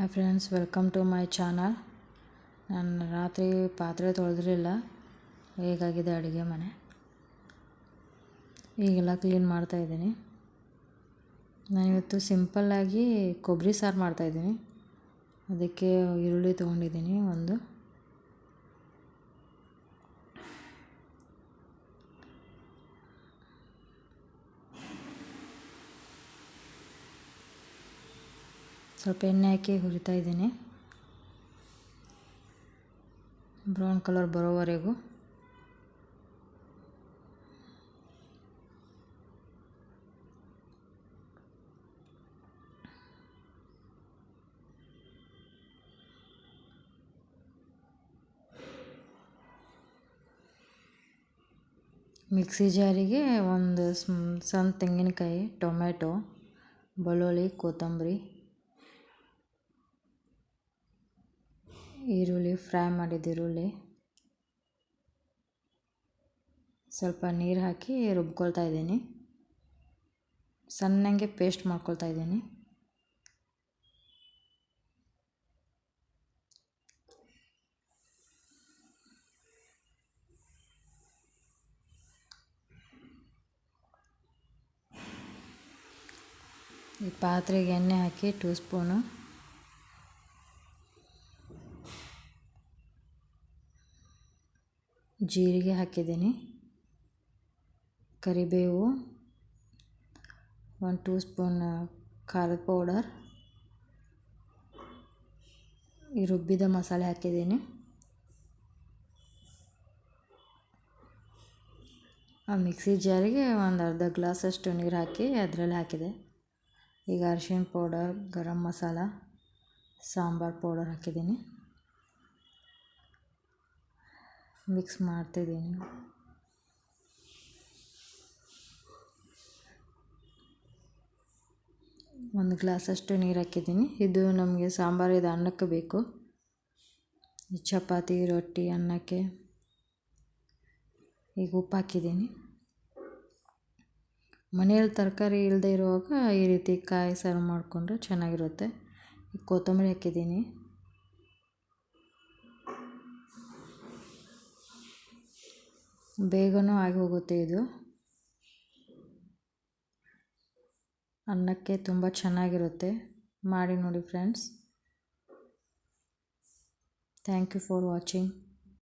Hi friends, welcome to my channel. ನಾನು ರಾತ್ರಿ ಪಾತ್ರೆ ತೊಳೆದಿರಲಿಲ್ಲ, ಹೇಗಾಗಿದೆ ಅಡುಗೆ ಮನೆ. ಈಗೆಲ್ಲ ಕ್ಲೀನ್ ಮಾಡ್ತಾಯಿದ್ದೀನಿ. ನಾನಿವತ್ತು ಸಿಂಪಲ್ಲಾಗಿ ಕೊಬ್ಬರಿ ಸಾರು ಮಾಡ್ತಾಯಿದ್ದೀನಿ. ಅದಕ್ಕೆ ಈರುಳ್ಳಿ ತೊಗೊಂಡಿದ್ದೀನಿ ಒಂದು. ಸ್ವಲ್ಪ ಎಣ್ಣೆ ಹಾಕಿ ಹುರಿತಾ ಇದ್ದೀನಿ, ಬ್ರೌನ್ ಕಲರ್ ಬರೋವರೆಗೂ. ಮಿಕ್ಸಿ ಜಾರಿಗೆ ಒಂದು ಸಣ್ಣ ತೆಂಗಿನಕಾಯಿ, ಟೊಮೆಟೊ, ಬೆಳ್ಳುಳ್ಳಿ, ಕೊತ್ತಂಬರಿ, ಈರುಳ್ಳಿ, ಫ್ರೈ ಮಾಡಿದ ಈರುಳ್ಳಿ, ಸ್ವಲ್ಪ ನೀರು ಹಾಕಿ ರುಬ್ಕೊಳ್ತಾ ಇದ್ದೀನಿ. ಸಣ್ಣಗೆ ಪೇಸ್ಟ್ ಮಾಡ್ಕೊಳ್ತಾ ಇದ್ದೀನಿ. ಈ ಪಾತ್ರೆಗೆ ಎಣ್ಣೆ ಹಾಕಿ 2 ಸ್ಪೂನು ಜೀರಿಗೆ ಹಾಕಿದ್ದೀನಿ, ಕರಿಬೇವು, 1 2 ಸ್ಪೂನ್ ಖಾರದ ಪೌಡರ್, ಈ ರುಬ್ಬಿದ ಮಸಾಲೆ ಹಾಕಿದ್ದೀನಿ. ಆ ಮಿಕ್ಸಿ ಜಾರಿಗೆ ಒಂದು ಅರ್ಧ ಗ್ಲಾಸಷ್ಟು ನೀರು ಹಾಕಿ ಅದರಲ್ಲಿ ಹಾಕಿದೆ. ಈಗ ಅರಿಶಿಣ ಪೌಡರ್, ಗರಂ ಮಸಾಲ, ಸಾಂಬಾರು ಪೌಡರ್ ಹಾಕಿದ್ದೀನಿ. ಮಿಕ್ಸ್ ಮಾಡ್ತಿದ್ದೀನಿ. ಒಂದು ಗ್ಲಾಸಷ್ಟು ನೀರು ಹಾಕಿದ್ದೀನಿ. ಇದು ನಮಗೆ ಸಾಂಬಾರು, ಇದು ಅನ್ನಕ್ಕೆ ಬೇಕು. ಚಪಾತಿ, ರೊಟ್ಟಿ, ಅನ್ನಕ್ಕೆ. ಈಗ ಉಪ್ಪು ಹಾಕಿದ್ದೀನಿ. ಮನೆಯಲ್ಲಿ ತರಕಾರಿ ಇಲ್ಲದೆ ಇರುವಾಗ ಈ ರೀತಿ ಕಾಯಿ ಸಾರು ಮಾಡಿಕೊಂಡ್ರೆ ಚೆನ್ನಾಗಿರುತ್ತೆ. ಈಗ ಕೊತ್ತಂಬರಿ ಹಾಕಿದ್ದೀನಿ. ಬೇಗನೂ ಆಗಿ ಹೋಗುತ್ತೆ ಇದು. ಅನ್ನಕ್ಕೆ ತುಂಬ ಚೆನ್ನಾಗಿರುತ್ತೆ. ಮಾಡಿ ನೋಡಿ friends. Thank you for watching.